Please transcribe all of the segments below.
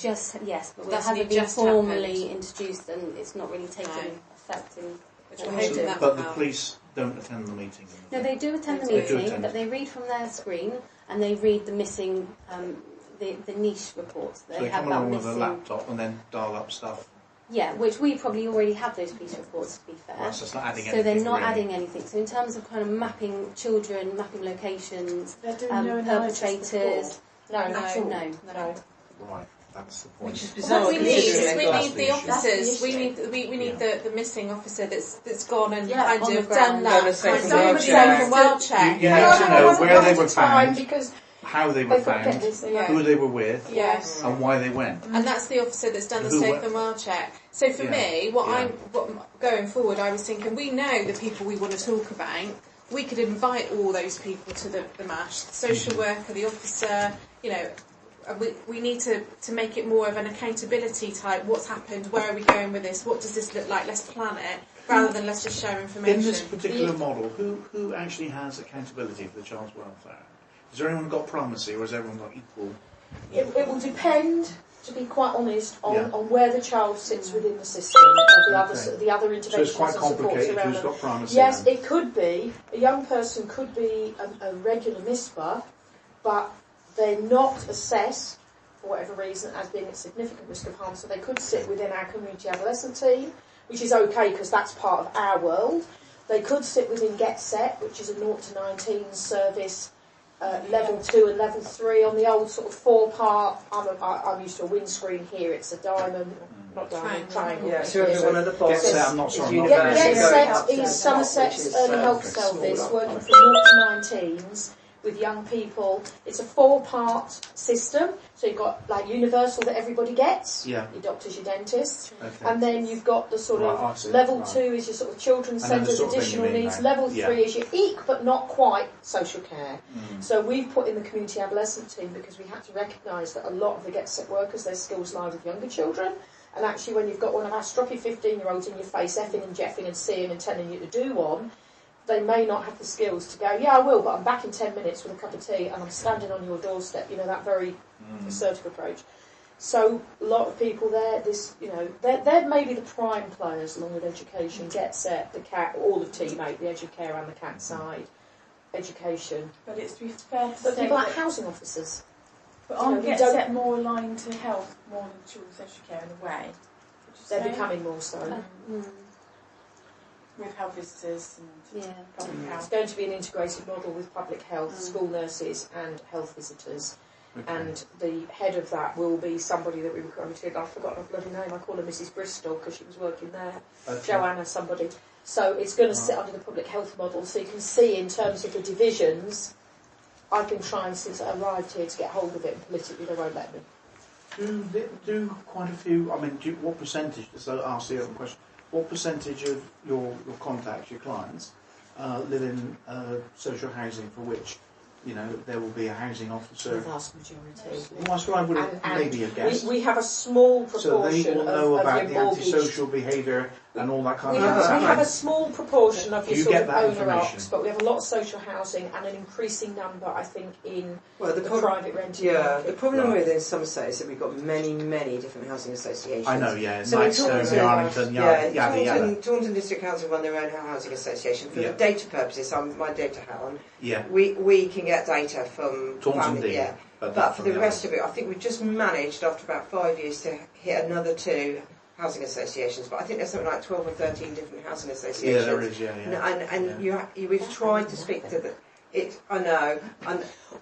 Yes, but it That's hasn't only been just formally happened. introduced and it's not really taken effect in. But the police don't attend the meeting. No, they do attend the meeting, but they read from their screen and they read the missing, the niche reports. So they come along with a laptop and then dial up stuff. Yeah, which we probably already have those police reports, to be fair. Right, so it's not adding anything. So they're not adding anything. So in terms of kind of mapping children, mapping locations, perpetrators, no. Right, that's the point. Which is bizarre. We need the officers. We need the missing officer that's gone and kind of done that. Done the safe and well check. You need to know where they were found, because how they were found, who they were with, and why they went. And that's the officer that's done the safe and well check. So for me, going forward, I was thinking, we know the people we want to talk about. We could invite all those people to the MASH, the social worker, the officer, we need to make it more of an accountability type. What's happened? Where are we going with this? What does this look like? Let's plan it, rather than let's just share information. In this particular model, who actually has accountability for the child's welfare? Has everyone got primacy, or has everyone got equal? It will depend, to be quite honest, on where the child sits within the system, or the other interventions. So it's quite and supports complicated. around Who's them. got primacy? Yes, then? it could be. A young person could be a regular MISPA, but they're not assessed, for whatever reason, as being at significant risk of harm. So they could sit within our community adolescent team, which is okay because that's part of our world. They could sit within Get Set, which is a 0 to 19 service. Level 2 and level 3 on the old sort of 4-part. I'm used to a windscreen here. It's a diamond, not diamond, triangle. Yeah, so one of the Get Set, I'm not sorry. Get Set is Somerset's early help service working for 0 to 19s with young people. It's a 4-part system. So you've got like universal that everybody gets, your doctors, your dentists, and then you've got the sort of level 2 is your sort of children's centres, additional needs. Level 3 is your EEC, but not quite social care. So we've put in the community adolescent team because we had to recognise that a lot of the Get Set workers, their skills lie with younger children. And actually, when you've got one of our stroppy 15-year-olds in your face, effing and jeffing and seeing and telling you to do one, they may not have the skills to go, yeah, I will, but I'm back in 10 minutes with a cup of tea and I'm standing on your doorstep, that very assertive approach. So a lot of people there, they're maybe the prime players along with education, Get Set, the CAT, all of Teammate, the Educare and the CAT side, education. But it's to be fair to but say people like housing officers. But aren't Get Set more aligned to health more than children's social care in a way? They're becoming more so. With health visitors and public health. It's going to be an integrated model with public health, school nurses and health visitors. And the head of that will be somebody that we recruited. I've forgotten her bloody name. I call her Mrs. Bristol because she was working there. Joanna somebody. So it's going to sit under the public health model. So you can see in terms of the divisions, I've been trying since I arrived here to get hold of it, and politically they won't let me. Do quite a few, what percentage, so I'll ask the open question, what percentage of your contacts, your clients, live in social housing for which, there will be a housing officer? The vast majority. Well, that's what I would have maybe have guessed. We have a small proportion so they will know about of the your mortgage. antisocial behaviour and all that kind of stuff. We have a small proportion of your sort of owner ops, but we have a lot of social housing and an increasing number, I think, in the private renting market. The problem with in Somerset is that we've got many, many different housing associations. I know, yeah. So Knightstone, Yarrington, yada. Taunton District Council run their own housing association. For the data purposes, I'm my data hat on. Yeah. We can get data from Taunton family, But for the rest of it, I think we've just managed, after about 5 years, to hit another 2 housing associations. But I think there's something like 12 or 13 different housing associations. Yeah, there is, we've tried to speak to I know.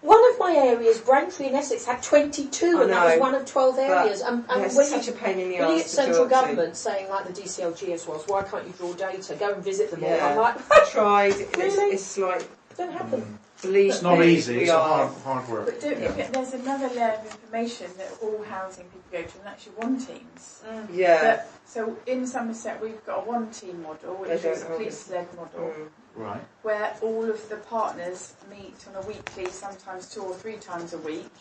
One of my areas, Braintree in Essex, had 22, and that was one of 12 areas. And it's such a pain in the arse. When you get central government saying, like the DCLGS was, why can't you draw data? Go and visit them all. I'm like, I tried. Really? It's like... It don't happen. It's not easy, it's hard work. But there's another layer of information that all housing people go to, and that's your one teams. So in Somerset we've got a one team model, which is a police-led model, where all of the partners meet on a weekly, sometimes 2 or 3 times a week,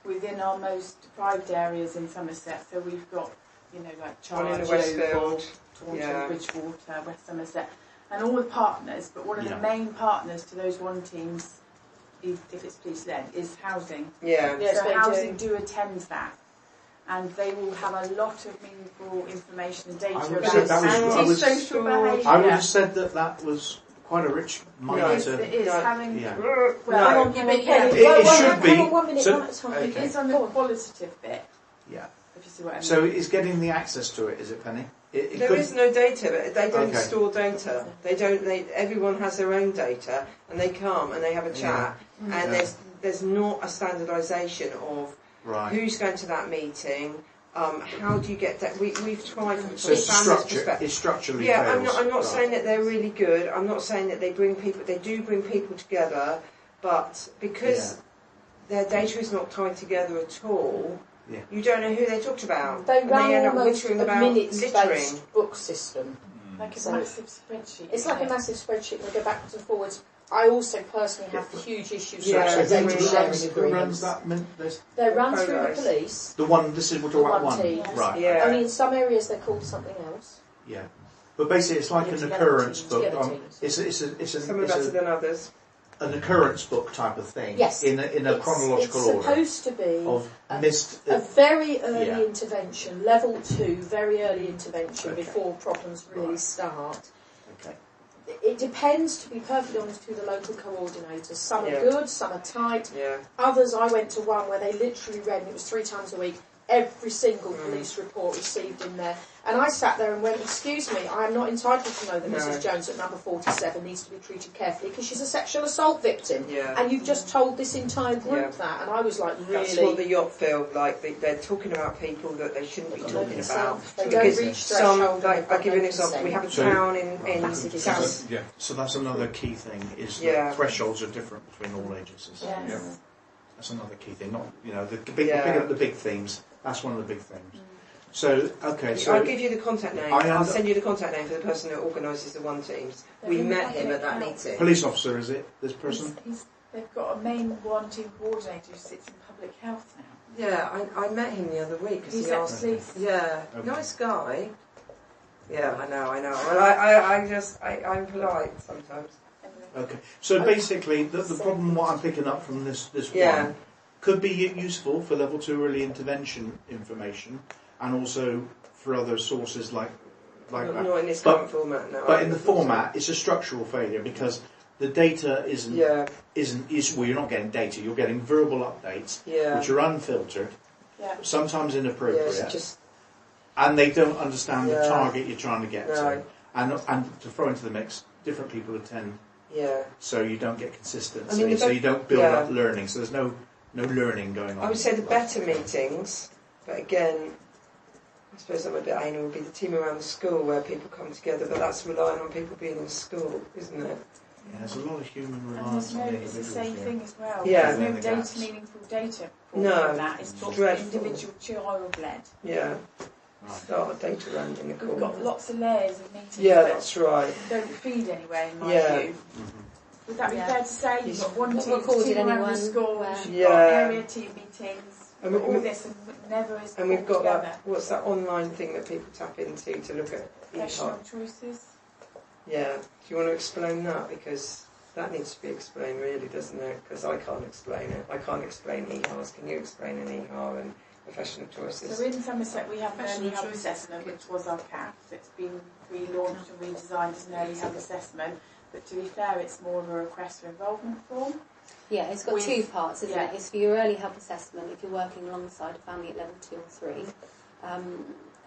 within our most deprived areas in Somerset. So we've got, like Charles, Oval, Taunton, Bridgewater, West Somerset. And all the partners, but one of the main partners to those one teams, if it's police-led, is housing. Yes, so housing do attend that. and they will have a lot of meaningful information and data about antisocial behaviour. I would have said that was quite a rich mind. It is having. Yeah. Well, it should be. Hang on 1 minute, So, it is on the qualitative bit. Yeah. If you see what I mean. So it's getting the access to it, is it, Penny? There is no data, but they don't store data. Everyone has their own data, and they come and they have a chat, and there's not a standardisation of who's going to that meeting. How do you get that? We've tried from so family's perspective. It's structurally fails. I'm not saying that they're really good. I'm not saying that they do bring people together, but because their data is not tied together at all. Yeah. You don't know who they talked about. They run end up almost a minutes-based book system. Like a massive spreadsheet. It's like a massive spreadsheet. They go backwards and forwards. I also personally have huge issues with data sharing agreements. They're run through the police. The one, this is, we're talking about one. Team. Right. Yeah. Only in some areas they're called something else. Yeah. But basically it's like an occurrence book. It's some better than others. An occurrence book type of thing. Yes. In a chronological order. It's supposed to be a very early intervention, level 2, very early intervention before problems really start. Okay. It depends, to be perfectly honest, who the local coordinators. Some are good, some are tight. Yeah. Others, I went to one where they literally read, and it was 3 times a week, every single police report received in there. And I sat there and went, excuse me, I am not entitled to know that Mrs. Jones at number 47 needs to be treated carefully because she's a sexual assault victim. Yeah. And you've just told this entire group that. And I was like, really? That's what the yacht feel like. They're talking about people that they shouldn't be talking about. They don't reach threshold. I'll give you an example. We have a town in South. So that's another key thing, is that thresholds are different between all agencies. Yes. Yeah. That's another key thing. Not, the big themes. That's one of the big things. So, okay, so... I'll give you the contact name. I'll send you the contact name for the person who organises the one teams. We met him at that meeting. Police officer, is it, this person? They've got a main one team coordinator who sits in public health now. Yeah, I met him the other week. He's ex-police. Yeah, nice guy. Yeah, I know. Well, I'm polite sometimes. Okay, so basically, the problem, what I'm picking up from this one, could be useful for level 2 early intervention information, and also for other sources like that. Not in this current format, no. But in the format, it's a structural failure because the data isn't. Well, you're not getting data. You're getting verbal updates, which are unfiltered, sometimes inappropriate, and they don't understand the target you're trying to get to. And to throw into the mix, different people attend. Yeah. So you don't get consistency. So you don't build up learning. So there's no learning going on. I would say the better meetings, but again, I suppose I'm a bit anal, would be the team around the school where people come together, but that's relying on people being in school, isn't it? Yeah, there's a lot of human reliance on it's the same thing as well. Yeah. There's no meaningful data. No, it's dreadful. Individual child-led. Yeah. Start a data round in the corner. We've got lots of layers of meetings. Yeah, that's right. Don't feed anywhere, in my view. Would that be fair to say? You've got one team around the school, you've got area team meetings, all this, and never is. And we've got that. What's that online thing that people tap into to look at professional choices? Yeah. Do you want to explain that? Because that needs to be explained, really, doesn't it? Because I can't explain it. I can't explain EHARs. Can you explain an EHAR and professional choices? So in Somerset we have an early health assessment, which was our CAF. It's been relaunched and redesigned as an early health assessment. But to be fair, it's more of a request for involvement form. Yeah, it's got 2 parts, isn't it? It's for your early help assessment if you're working alongside a family at level 2 or 3,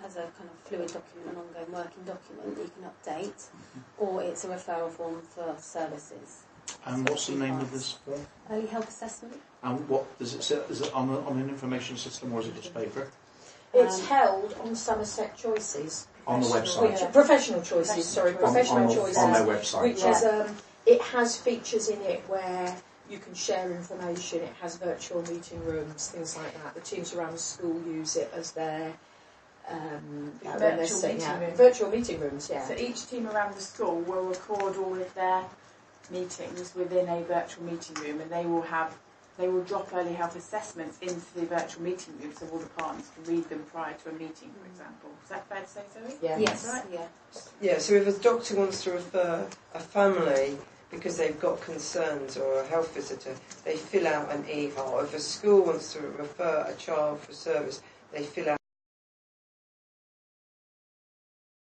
as a kind of fluid document, an ongoing working document that you can update, or it's a referral form for services. And what's the name of this form? Early help assessment. And what does it say? Is it on an information system or is it just paper? It's held on Somerset Choices. On the website? Professional Choices, Professional Choices. On their website. Which is, it has features in it where you can share information, it has virtual meeting rooms, things like that. The teams around the school use it as their virtual meeting rooms, So each team around the school will record all of their meetings within a virtual meeting room, and they will drop early health assessments into the virtual meeting room so all the partners can read them prior to a meeting, for example. Is that fair to say, Zoe? Yeah. Yes. Right? Yeah, so if a doctor wants to refer a family because they've got concerns or a health visitor, they fill out an EHAR. If a school wants to refer a child for service, they fill out